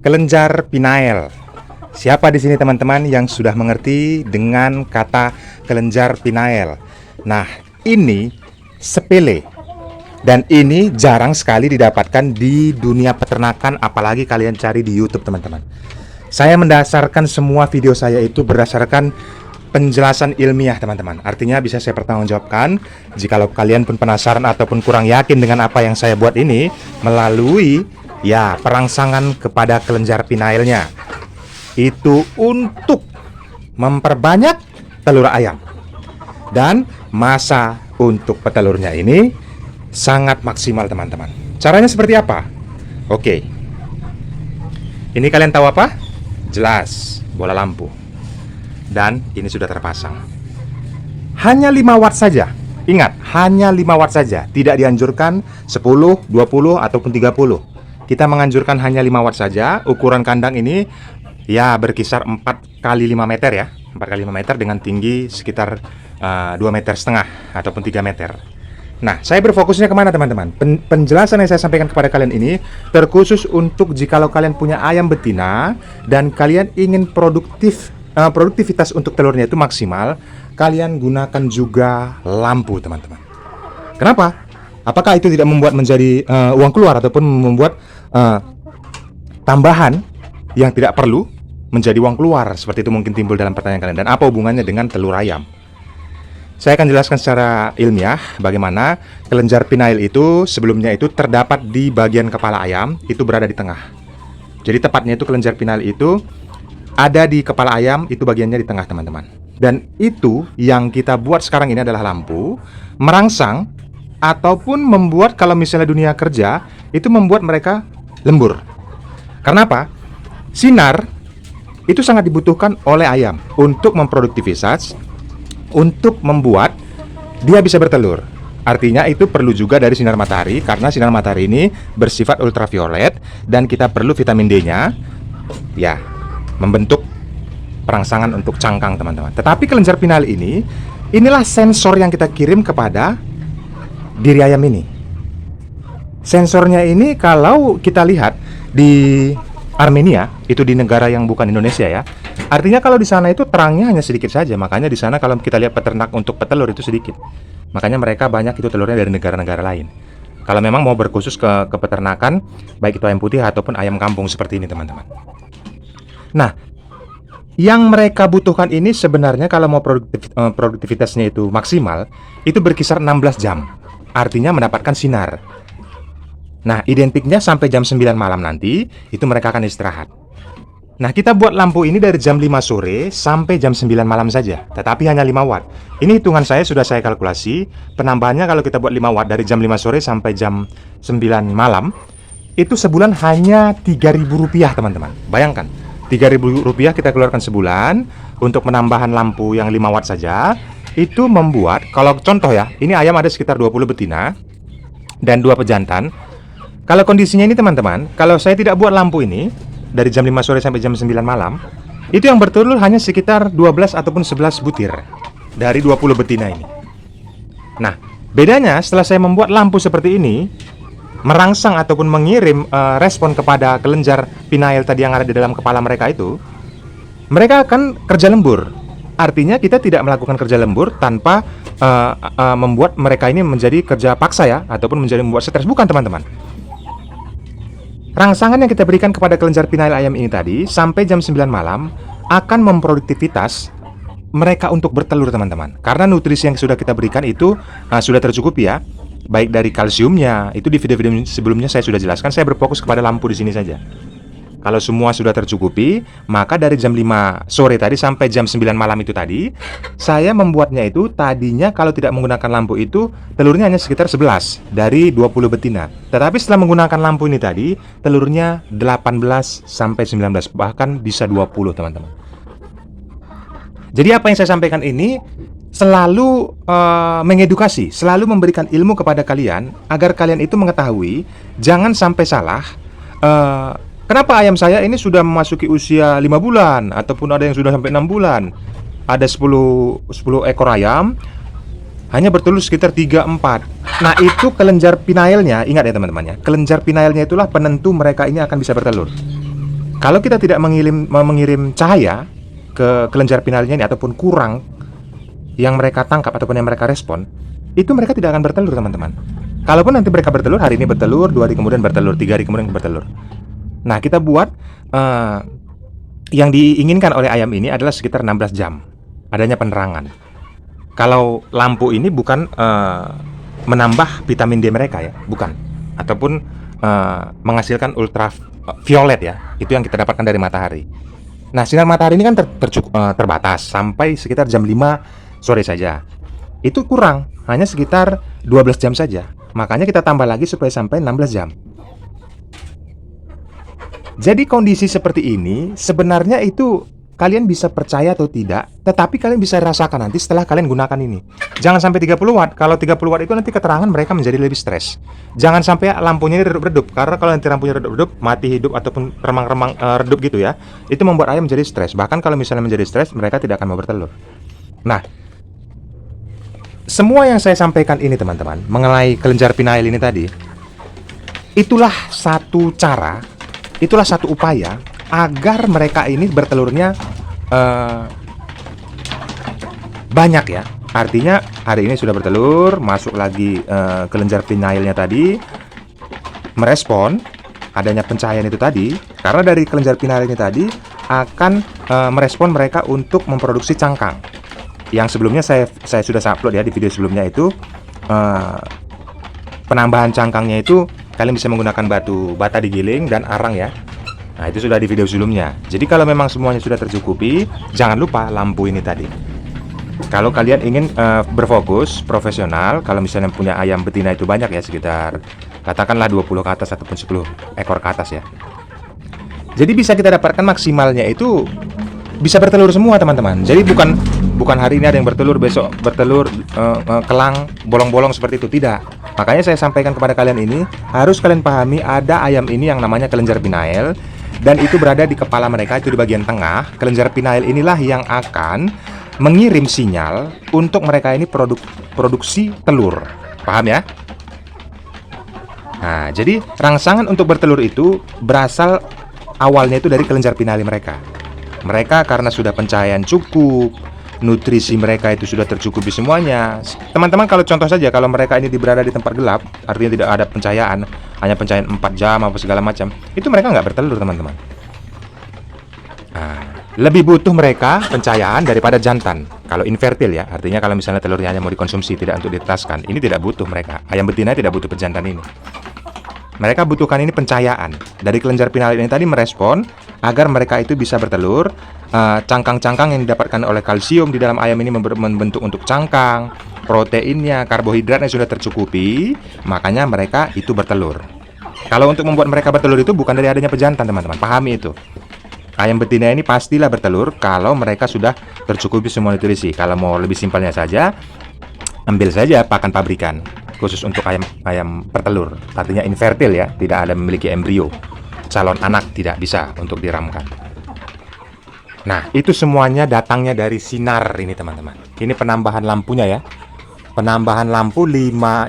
Kelenjar pinail. Siapa di sini teman-teman yang sudah mengerti dengan kata kelenjar pinail? Nah, ini sepele dan ini jarang sekali didapatkan di dunia peternakan, apalagi kalian cari di YouTube, teman-teman. Saya mendasarkan semua video saya itu berdasarkan penjelasan ilmiah, teman-teman. Artinya bisa saya pertanggungjawabkan jikalau kalian pun penasaran ataupun kurang yakin dengan apa yang saya buat ini melalui perangsangan kepada kelenjar pinailnya. Itu untuk memperbanyak telur ayam. Dan masa untuk petelurnya ini sangat maksimal, teman-teman. Caranya seperti apa? Oke. Ini kalian tahu apa? Jelas, bola lampu. Dan ini sudah terpasang. Hanya 5 watt saja. Ingat, hanya 5 watt saja. Tidak dianjurkan 10, 20 ataupun 30. Kita menganjurkan hanya 5 watt saja. Ukuran kandang ini berkisar 4 kali 5 meter ya. 4 kali 5 meter dengan tinggi sekitar 2,5 meter ataupun 3 meter. Nah, saya berfokusnya kemana, teman-teman? Penjelasan yang saya sampaikan kepada kalian ini terkhusus untuk jikalau kalian punya ayam betina dan kalian ingin produktivitas untuk telurnya itu maksimal, kalian gunakan juga lampu, teman-teman. Kenapa? Apakah itu tidak membuat menjadi uang keluar ataupun membuat tambahan yang tidak perlu menjadi uang keluar? Seperti itu mungkin timbul dalam pertanyaan kalian. Dan apa hubungannya dengan telur ayam? Saya akan jelaskan secara ilmiah bagaimana kelenjar pinail itu sebelumnya itu terdapat di bagian kepala ayam, itu berada di tengah. Jadi tepatnya itu kelenjar pinail itu ada di kepala ayam, itu bagiannya di tengah, teman-teman. Dan itu yang kita buat sekarang ini adalah lampu merangsang ataupun membuat, kalau misalnya dunia kerja itu membuat mereka lembur. Karena apa? Sinar itu sangat dibutuhkan oleh ayam untuk memproduktivitas, untuk membuat dia bisa bertelur. Artinya itu perlu juga dari sinar matahari, karena sinar matahari ini bersifat ultraviolet dan kita perlu vitamin D-nya membentuk perangsangan untuk cangkang, teman-teman. Tetapi kelenjar pinail inilah sensor yang kita kirim kepada diri ayam ini. Sensornya ini kalau kita lihat di Armenia, itu di negara yang bukan Indonesia ya. Artinya kalau di sana itu terangnya hanya sedikit saja. Makanya di sana kalau kita lihat peternak untuk petelur itu sedikit. Makanya mereka banyak itu telurnya dari negara-negara lain. Kalau memang mau berkhusus ke peternakan, baik itu ayam putih ataupun ayam kampung seperti ini, teman-teman. Nah, yang mereka butuhkan ini sebenarnya kalau mau produktivitasnya itu maksimal, itu berkisar 16 jam. Artinya mendapatkan sinar. Nah, identiknya sampai jam 9 malam nanti, itu mereka akan istirahat. Nah, kita buat lampu ini dari jam 5 sore sampai jam 9 malam saja. Tetapi hanya 5 watt. Ini hitungan saya sudah saya kalkulasi. Penambahannya kalau kita buat 5 watt dari jam 5 sore sampai jam 9 malam, itu sebulan hanya Rp3.000, teman-teman. Bayangkan, Rp3.000 kita keluarkan sebulan untuk penambahan lampu yang 5 watt saja. Itu membuat, kalau contoh ya, ini ayam ada sekitar 20 betina dan 2 pejantan. Kalau kondisinya ini, teman-teman, kalau saya tidak buat lampu ini dari jam 5 sore sampai jam 9 malam, itu yang bertelur hanya sekitar 12 ataupun 11 butir dari 20 betina ini. Nah, bedanya setelah saya membuat lampu seperti ini, merangsang ataupun mengirim respon kepada kelenjar pinail tadi yang ada di dalam kepala mereka itu, mereka akan kerja lembur. Artinya kita tidak melakukan kerja lembur tanpa membuat mereka ini menjadi kerja paksa ya, ataupun menjadi membuat stres. Bukan, teman-teman. Rangsangan yang kita berikan kepada kelenjar pinail ayam ini tadi sampai jam 9 malam akan memproduktivitas mereka untuk bertelur, teman-teman. Karena nutrisi yang sudah kita berikan itu sudah tercukupi ya. Baik dari kalsiumnya, itu di video-video sebelumnya saya sudah jelaskan. Saya berfokus kepada lampu di sini saja. Kalau semua sudah tercukupi, maka dari jam 5 sore tadi sampai jam 9 malam itu tadi, saya membuatnya itu tadinya kalau tidak menggunakan lampu itu telurnya hanya sekitar 11 dari 20 betina. Tetapi setelah menggunakan lampu ini tadi, telurnya 18 sampai 19, bahkan bisa 20, teman-teman. Jadi apa yang saya sampaikan ini selalu mengedukasi, selalu memberikan ilmu kepada kalian agar kalian itu mengetahui, jangan sampai salah. Kenapa ayam saya ini sudah memasuki usia 5 bulan ataupun ada yang sudah sampai 6 bulan. Ada 10 ekor ayam hanya bertelur sekitar 3-4. Nah, itu kelenjar pinailnya. Ingat ya, teman-teman ya. Kelenjar pinailnya itulah penentu mereka ini akan bisa bertelur. Kalau kita tidak mengirim cahaya ke kelenjar pinalnya ini, ataupun kurang yang mereka tangkap ataupun yang mereka respon, itu mereka tidak akan bertelur, teman-teman. Kalaupun nanti mereka bertelur, hari ini bertelur, 2 hari kemudian bertelur, 3 hari kemudian bertelur. Nah, kita buat yang diinginkan oleh ayam ini adalah sekitar 16 jam adanya penerangan. Kalau lampu ini bukan menambah vitamin D mereka ya, bukan, ataupun menghasilkan ultraviolet ya, itu yang kita dapatkan dari matahari. Nah, sinar matahari ini kan terbatas sampai sekitar jam 5 sore saja. Itu kurang, hanya sekitar 12 jam saja. Makanya kita tambah lagi supaya sampai 16 jam. Jadi kondisi seperti ini sebenarnya itu kalian bisa percaya atau tidak, tetapi kalian bisa rasakan nanti setelah kalian gunakan ini. Jangan sampai 30 watt. Kalau 30 watt itu nanti keterangan mereka menjadi lebih stres. Jangan sampai lampunya redup-redup, karena kalau nanti lampunya redup-redup, mati hidup ataupun remang-remang redup gitu ya, itu membuat ayam menjadi stres. Bahkan kalau misalnya menjadi stres, mereka tidak akan mau bertelur. Nah, semua yang saya sampaikan ini teman-teman mengenai kelenjar pinail ini tadi, itulah satu cara, itulah satu upaya agar mereka ini bertelurnya banyak ya. Artinya hari ini sudah bertelur, masuk lagi kelenjar pinailnya tadi, merespon adanya pencahayaan itu tadi, karena dari kelenjar pinail ini tadi akan merespon mereka untuk memproduksi cangkang. Yang sebelumnya saya sudah upload ya di video sebelumnya itu, penambahan cangkangnya itu kalian bisa menggunakan batu bata digiling dan arang ya. Nah, itu sudah di video sebelumnya. Jadi kalau memang semuanya sudah tercukupi, jangan lupa lampu ini tadi. Kalau kalian ingin berfokus profesional, kalau misalnya punya ayam betina itu banyak ya, sekitar katakanlah 20 ke atas ataupun 10 ekor ke atas ya. Jadi bisa kita dapatkan maksimalnya itu bisa bertelur semua teman-teman. Jadi bukan hari ini ada yang bertelur, besok bertelur kelang bolong-bolong seperti itu, tidak. Makanya saya sampaikan kepada kalian ini, harus kalian pahami ada ayam ini yang namanya kelenjar pinail, dan itu berada di kepala mereka, itu di bagian tengah. Kelenjar pinail inilah yang akan mengirim sinyal untuk mereka ini produksi telur. Paham ya? Nah, jadi rangsangan untuk bertelur itu berasal awalnya itu dari kelenjar pinail mereka. Mereka karena sudah pencahayaan cukup, nutrisi mereka itu sudah tercukupi semuanya. Teman-teman, kalau contoh saja, kalau mereka ini berada di tempat gelap, artinya tidak ada pencahayaan, hanya pencahayaan 4 jam apa segala macam, itu mereka nggak bertelur teman-teman. Nah, lebih butuh mereka pencahayaan daripada jantan. Kalau infertil ya, artinya kalau misalnya telurnya hanya mau dikonsumsi, tidak untuk ditetaskan, ini tidak butuh mereka. Ayam betina tidak butuh pejantan ini. Mereka butuhkan ini pencahayaan. Dari kelenjar pinail ini tadi merespon agar mereka itu bisa bertelur. Cangkang-cangkang yang didapatkan oleh kalsium di dalam ayam ini membentuk untuk cangkang. Proteinnya, karbohidratnya sudah tercukupi, makanya mereka itu bertelur. Kalau untuk membuat mereka bertelur itu bukan dari adanya pejantan teman-teman, pahami itu. Ayam betina ini pastilah bertelur kalau mereka sudah tercukupi semua nutrisi. Kalau mau lebih simpelnya saja, ambil saja pakan pabrikan khusus untuk ayam bertelur, artinya infertil ya, tidak ada memiliki embrio, calon anak tidak bisa untuk diramkan. Nah, itu semuanya datangnya dari sinar ini teman-teman. Ini penambahan lampunya ya. Penambahan lampu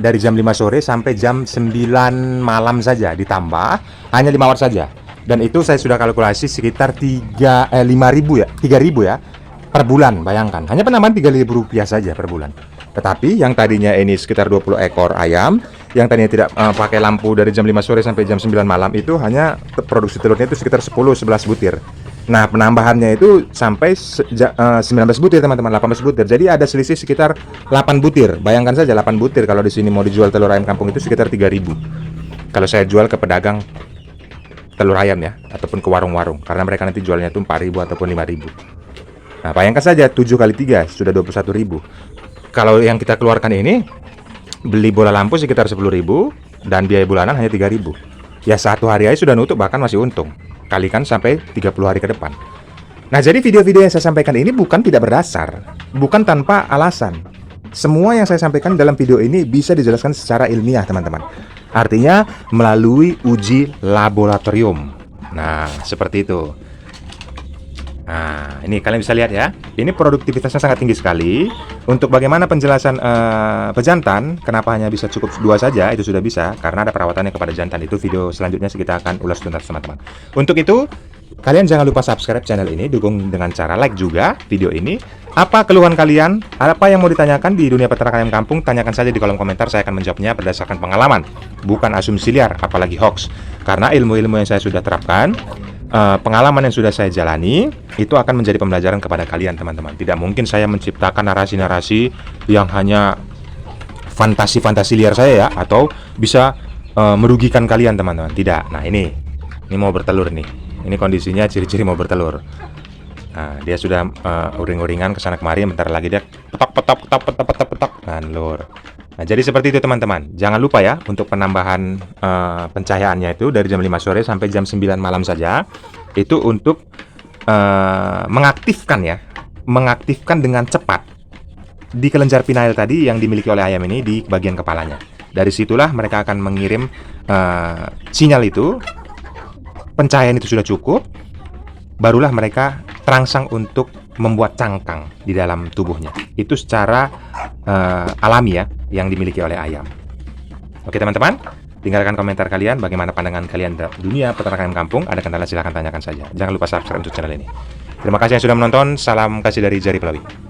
dari jam 5 sore sampai jam 9 malam saja ditambah, hanya 5 watt saja. Dan itu saya sudah kalkulasi sekitar 5.000 ya, 3.000 ya per bulan, bayangkan. Hanya penambahan Rp3.000 saja per bulan. Tetapi yang tadinya ini sekitar 20 ekor ayam, yang tadinya tidak pakai lampu dari jam 5 sore sampai jam 9 malam, itu hanya produksi telurnya itu sekitar 10-11 butir. Nah, penambahannya itu sampai 19 butir teman-teman, 18 butir. Jadi ada selisih sekitar 8 butir. Bayangkan saja 8 butir kalau di sini mau dijual telur ayam kampung itu sekitar 3.000. Kalau saya jual ke pedagang telur ayam ya, ataupun ke warung-warung, karena mereka nanti jualnya itu 4.000 ataupun 5.000. Nah, bayangkan saja 7 kali 3 sudah 21.000. Kalau yang kita keluarkan ini, beli bola lampu sekitar 10.000 dan biaya bulanan hanya 3.000. Ya, satu hari aja sudah nutup, bahkan masih untung. Kalikan sampai 30 hari ke depan. Nah, jadi video-video yang saya sampaikan ini bukan tidak berdasar, bukan tanpa alasan. Semua yang saya sampaikan dalam video ini bisa dijelaskan secara ilmiah, teman-teman. Artinya melalui uji laboratorium. Nah, seperti itu. Nah, ini kalian bisa lihat ya. Ini produktivitasnya sangat tinggi sekali. Untuk bagaimana penjelasan pejantan, kenapa hanya bisa cukup 2 saja, itu sudah bisa karena ada perawatannya kepada jantan. Itu video selanjutnya kita akan ulas tuntas teman-teman. Untuk itu, Kalian jangan lupa subscribe channel ini, dukung dengan cara like juga video ini. Apa keluhan kalian? Apa yang mau ditanyakan di dunia peternakan ayam kampung? Tanyakan saja di kolom komentar, saya akan menjawabnya berdasarkan pengalaman, bukan asumsi liar, apalagi hoax. Karena ilmu-ilmu yang saya sudah terapkan, pengalaman yang sudah saya jalani, itu akan menjadi pembelajaran kepada kalian teman-teman. Tidak mungkin saya menciptakan narasi-narasi yang hanya fantasi-fantasi liar saya ya, atau bisa merugikan kalian teman-teman. Tidak. Nah ini mau bertelur nih. Ini kondisinya ciri-ciri mau bertelur. Nah, dia sudah uring-uringan kesana kemari, bentar lagi dia petok. Nah, lur. Nah, jadi seperti itu teman-teman. Jangan lupa ya untuk penambahan pencahayaannya itu dari jam 5 sore sampai jam 9 malam saja. Itu untuk mengaktifkan dengan cepat di kelenjar pinail tadi yang dimiliki oleh ayam ini di bagian kepalanya. Dari situlah mereka akan mengirim sinyal itu. Pencahayaan itu sudah cukup, barulah mereka terangsang untuk membuat cangkang di dalam tubuhnya. Itu secara alami ya, yang dimiliki oleh ayam. Oke teman-teman, tinggalkan komentar kalian, bagaimana pandangan kalian dunia peternakan ayam kampung. Ada kendala silahkan tanyakan saja. Jangan lupa subscribe untuk channel ini. Terima kasih yang sudah menonton, salam kasih dari Jari Pelawi.